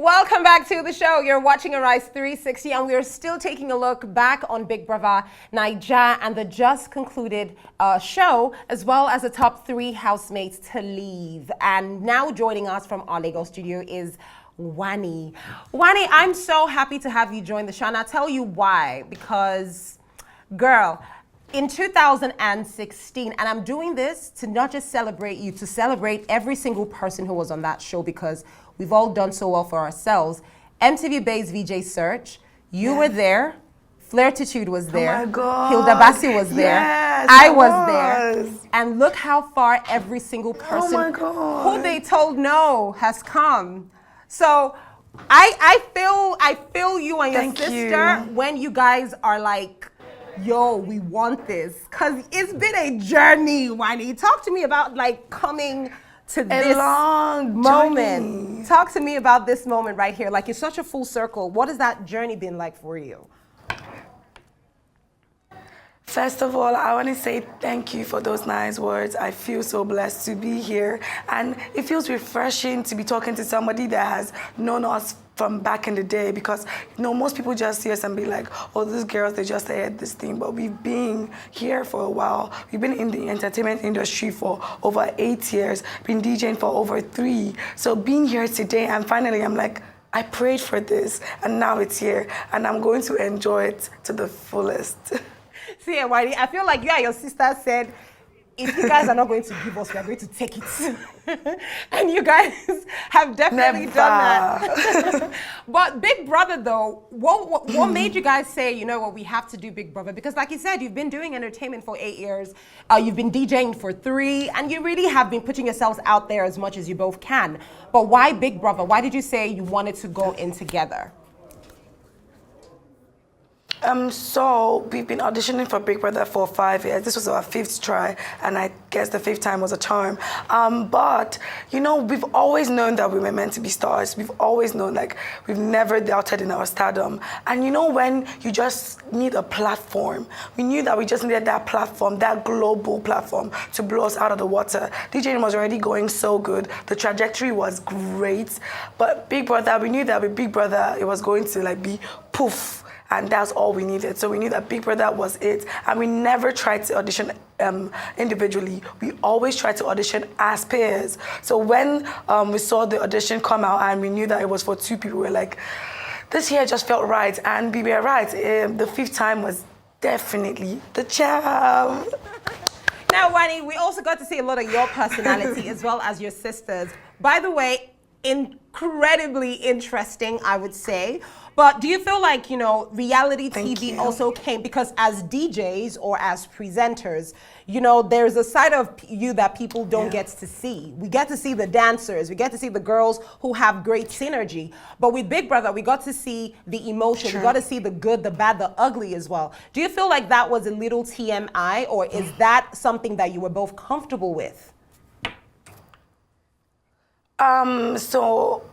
Welcome back to the show. You're watching Arise 360, and we're still taking a look back on Big Brother Naija and the just concluded show, as well as the top 3 housemates to leave. And now joining us from our Lagos studio is Wanni. Wanni, I'm so happy to have you join the show, and I'll tell you why. Because, girl, in 2016, and I'm doing this to not just celebrate you, to celebrate every single person who was on that show, because we've all done so well for ourselves. MTV Bay's VJ Search, you were there. Flairtitude was there. Oh my God. Hilda Bassi was there. Yes, I was there. And look how far every single person who they told no has come. So I feel you and your sister when you guys are like, yo, we want this. Cause it's been a journey, Wanni. Talk to me about like coming to this long moment. Journey. Talk to me about this moment right here. Like, it's such a full circle. What has that journey been like for you? First of all, I want to say thank you for those nice words. I feel so blessed to be here. And it feels refreshing to be talking to somebody that has known us from back in the day, because most people just see us and be like, oh, these girls, they just aired this thing. But we've been here for a while. We've been in the entertainment industry for over 8 years, been DJing for over 3. So being here today, and finally I'm like, I prayed for this, and now it's here, and I'm going to enjoy it to the fullest. See, Wanni, I feel like you and your sister said, if you guys are not going to give us, we are going to take it. And you guys have definitely done that. But Big Brother, though, what made you guys say, you know what, we have to do Big Brother? Because like you said, you've been doing entertainment for 8 years. You've been DJing for 3, and you really have been putting yourselves out there as much as you both can. But why Big Brother? Why did you say you wanted to go in together? So we've been auditioning for Big Brother for 5 years. This was our 5th try, and I guess the 5th time was a charm. But, we've always known that we were meant to be stars. We've always known, like, we've never doubted in our stardom. And when you just need a platform, we knew that we just needed that platform, that global platform to blow us out of the water. DJing was already going so good. The trajectory was great. But Big Brother, we knew that with Big Brother, it was going to, like, be poof. And that's all we needed. So we knew that Big Brother was it. And we never tried to audition individually. We always tried to audition as pairs. So when we saw the audition come out and we knew that it was for 2 people, we were like, this here just felt right. And we were right. The 5th time was definitely the charm. Now, Wanni, we also got to see a lot of your personality as well as your sisters. By the way, incredibly interesting, I would say. But do you feel like, reality TV also came, because as DJs or as presenters, there's a side of you that people don't get to see. We get to see the dancers, we get to see the girls who have great synergy. But with Big Brother, we got to see the emotion, we got to see the good, the bad, the ugly as well. Do you feel like that was a little TMI, or is that something that you were both comfortable with? So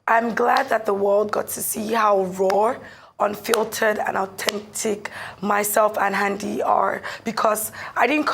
I'm glad that the world got to see how raw, unfiltered, and authentic myself and Handy are, because we didn't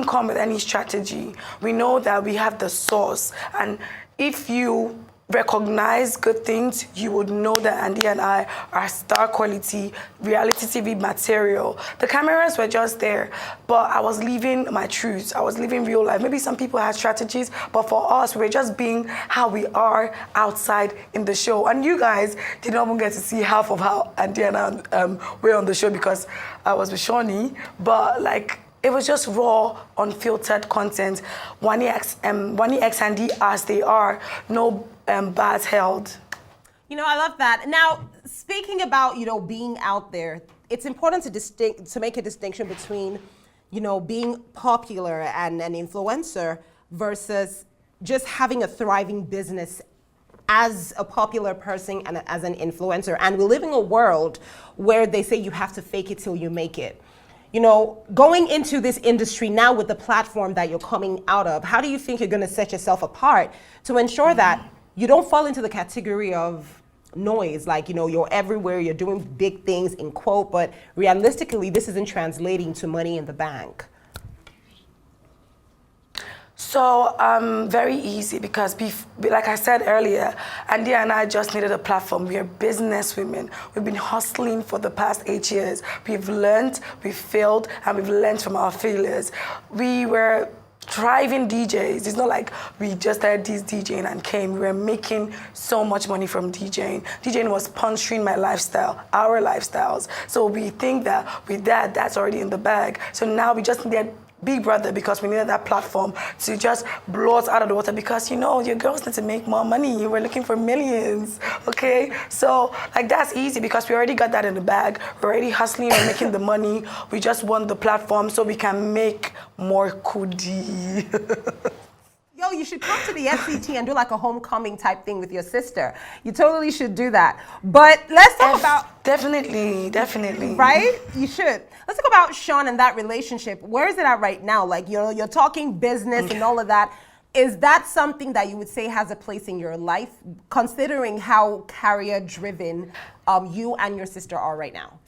come with any strategy. We know that we have the source, and if you recognize good things, you would know that Andy and I are star quality reality TV material. The cameras were just there, but I was living my truth. I was living real life. Maybe some people had strategies, but for us, we were just being how we are outside in the show. And you guys didn't even get to see half of how Andy and I were on the show, because I was with Shawnee, but like, it was just raw, unfiltered content. Wanni X Handy as they are, no bars held. I love that. Now, speaking about, being out there, it's important to make a distinction between, being popular and an influencer versus just having a thriving business as a popular person and as an influencer. And we live in a world where they say you have to fake it till you make it. Going into this industry now with the platform that you're coming out of, how do you think you're going to set yourself apart to ensure that you don't fall into the category of noise? Like, you're everywhere, you're doing big things in quote, but realistically, this isn't translating to money in the bank. So very easy because, like I said earlier, Andy and I just needed a platform. We are business women. We've been hustling for the past 8 years. We've learned, we've failed, and we've learned from our failures. We were thriving DJs. It's not like we just started this DJing and came. We were making so much money from DJing. DJing was sponsoring my lifestyle, our lifestyles. So we think that with that, that's already in the bag. So now we just needed Big Brother because we needed that platform to just blow us out of the water because, you know, your girls need to make more money. We're looking for millions, okay? So, like, that's easy because we already got that in the bag. We're already hustling and making the money. We just want the platform so we can make more kudi. Yo, you should come to the SCT and do like a homecoming type thing with your sister. You totally should do that. But let's talk about... Definitely. Right? You should. Let's talk about Sean and that relationship. Where is it at right now? Like, you're talking business and all of that. Is that something that you would say has a place in your life, considering how career-driven you and your sister are right now?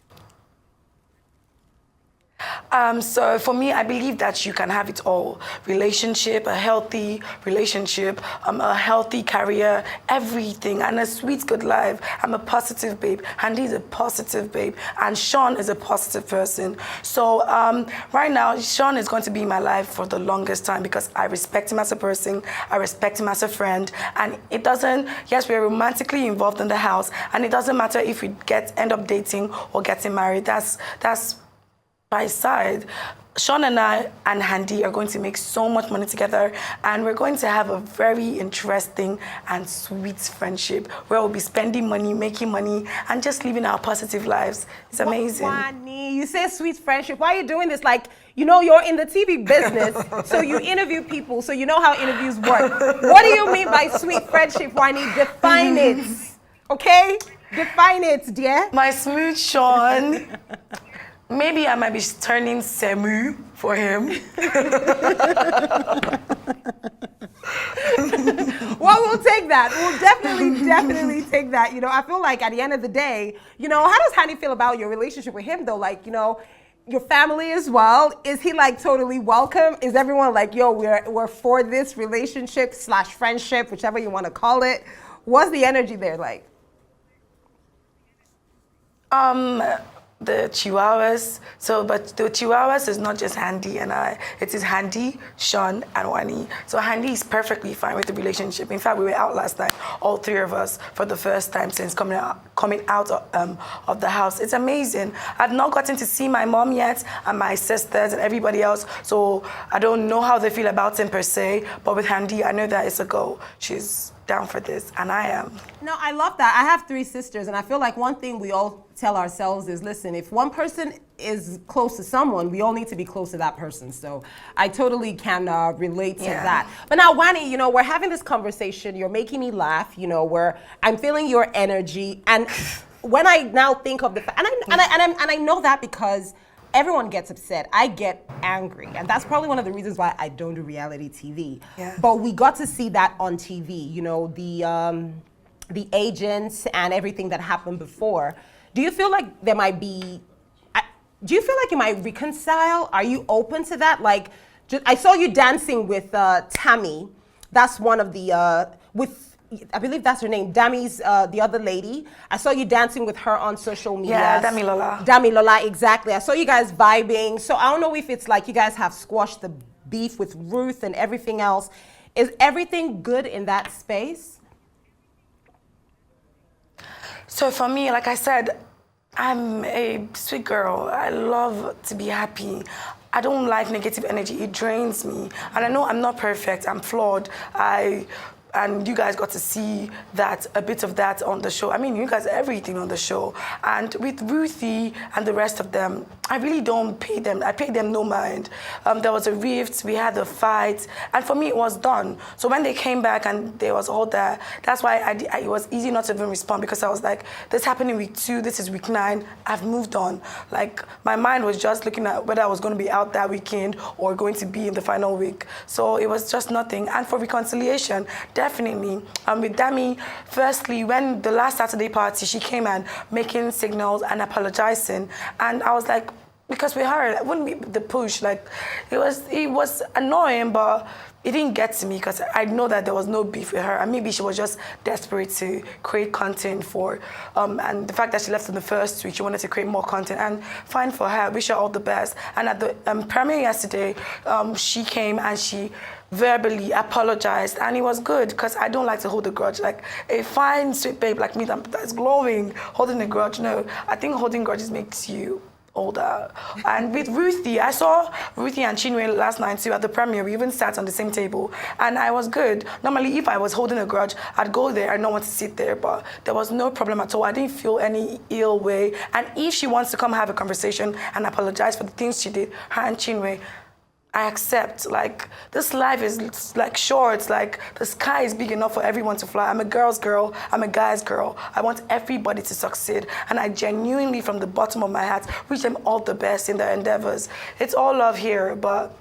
So for me, I believe that you can have it all. Relationship, a healthy relationship, a healthy career, everything, and a sweet, good life. I'm a positive babe, Andy's a positive babe, and Sean is a positive person. So right now, Sean is going to be in my life for the longest time because I respect him as a person, I respect him as a friend, and it doesn't, yes, we're romantically involved in the house, and it doesn't matter if we end up dating or getting married. That's by side. Sean and I and Handy are going to make so much money together, and we're going to have a very interesting and sweet friendship where we'll be spending money, making money, and just living our positive lives. It's amazing. Wanni, you say sweet friendship. Why are you doing this? Like, you know, you're in the TV business, so you interview people, so you know how interviews work. What do you mean by sweet friendship, Wanni? Define it, okay? Define it, dear. My smooth Sean. Maybe I might be turning Semu for him. Well, we'll take that. We'll definitely take that. You know, I feel like at the end of the day, you know, how does Hanny feel about your relationship with him though? Like, you know, your family as well. Is he like totally welcome? Is everyone like, yo, we're for this relationship / friendship, whichever you want to call it? What's the energy there like? The Chihuahuas. But the Chihuahuas is not just Handy and I. It is Handy, Sean, and Wanni. So Handy is perfectly fine with the relationship. In fact, we were out last night, all three of us, for the first time since coming out of the house. It's amazing. I've not gotten to see my mom yet, and my sisters and everybody else. So I don't know how they feel about him per se. But with Handy, I know that it's a go. She's down for this, and I am. No, I love that. I have 3 sisters, and I feel like one thing we all tell ourselves is, listen, if one person is close to someone, we all need to be close to that person. So I totally can relate to that. But now, Wanni, you know, we're having this conversation. You're making me laugh. You know, I'm feeling your energy, and when I now think of the fact, and I know that because everyone gets upset. I get angry. And that's probably one of the reasons why I don't do reality TV. Yeah. But we got to see that on TV, you know, the agents and everything that happened before. Do you feel like there might be, do you feel like you might reconcile? Are you open to that? Like, I saw you dancing with Tammy. That's one of the, I believe that's her name, Dami's the other lady. I saw you dancing with her on social media. Yeah, Dami Lola. Dami Lola, exactly. I saw you guys vibing. So I don't know if it's like you guys have squashed the beef with Ruth and everything else. Is everything good in that space? So for me, like I said, I'm a sweet girl. I love to be happy. I don't like negative energy. It drains me. And I know I'm not perfect. I'm flawed. And you guys got to see that, a bit of that on the show. I mean, you guys, everything on the show. And with Ruthie and the rest of them, I really don't pay them. I pay them no mind. There was a rift, we had a fight, and for me, it was done. So when they came back and there was all that, that's why it was easy not to even respond, because I was like, this happened in week 2, this is week 9, I've moved on. Like, my mind was just looking at whether I was going to be out that weekend or going to be in the final week. So it was just nothing. And for reconciliation, definitely. With Dami, firstly, when the last Saturday party, she came and making signals and apologizing. And I was like, because with her, it wouldn't be the push. Like, it was annoying, but it didn't get to me because I know that there was no beef with her, and maybe she was just desperate to create content for, and the fact that she left in the first week, she wanted to create more content, and fine for her. Wish her all the best. And at the premiere yesterday, she came and she verbally apologized, and it was good because I don't like to hold a grudge. Like a fine, sweet babe like me that's glowing, holding a grudge. No, I think holding grudges makes you older. And with Ruthie, I saw Ruthie and Chinwe last night too at the premiere. We even sat on the same table, and I was good. Normally, if I was holding a grudge, I'd go there. I don't want to sit there, but there was no problem at all. I didn't feel any ill way. And if she wants to come have a conversation and apologize for the things she did, her and Chinwe, I accept. Like, this life is like short. Like, the sky is big enough for everyone to fly. I'm a girl's girl. I'm a guy's girl. I want everybody to succeed. And I genuinely, from the bottom of my heart, wish them all the best in their endeavors. It's all love here, but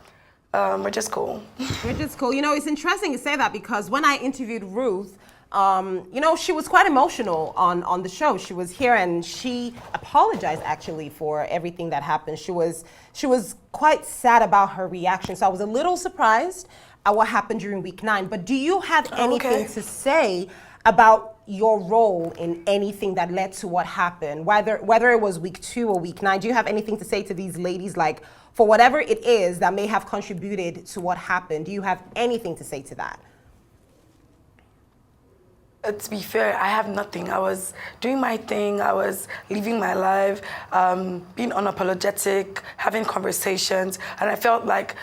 we're just cool. We're just cool. You know, it's interesting to say that because when I interviewed Ruth, you know, she was quite emotional on the show. She was here and she apologized actually for everything that happened. She was quite sad about her reaction. So I was a little surprised at what happened during week 9. But do you have anything to say about your role in anything that led to what happened? Whether it was week 2 or week 9, do you have anything to say to these ladies, like, for whatever it is that may have contributed to what happened? Do you have anything to say to that? To be fair, I have nothing. I was doing my thing. I was living my life, being unapologetic, having conversations, and I felt like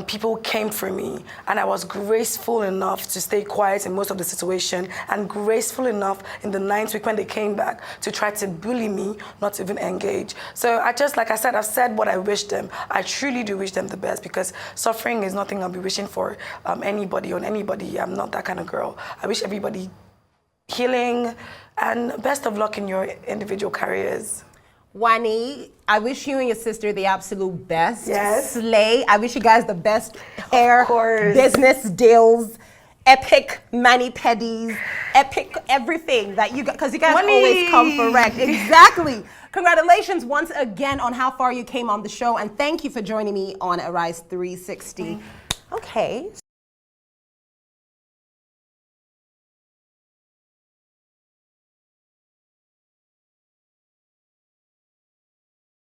people came for me, and I was graceful enough to stay quiet in most of the situation, and graceful enough in the 9th week when they came back to try to bully me, not to even engage. So I just, like I said, I've said what I wish them. I truly do wish them the best, because suffering is nothing I'll be wishing for anybody on anybody. I'm not that kind of girl. I wish everybody healing and best of luck in your individual careers. Wanni, I wish you and your sister the absolute best. Yes. Slay. I wish you guys the best hair, business deals, epic mani-pedis, epic everything that you got, because you guys always come correct. Exactly. Congratulations once again on how far you came on the show, and thank you for joining me on Arise 360. Okay.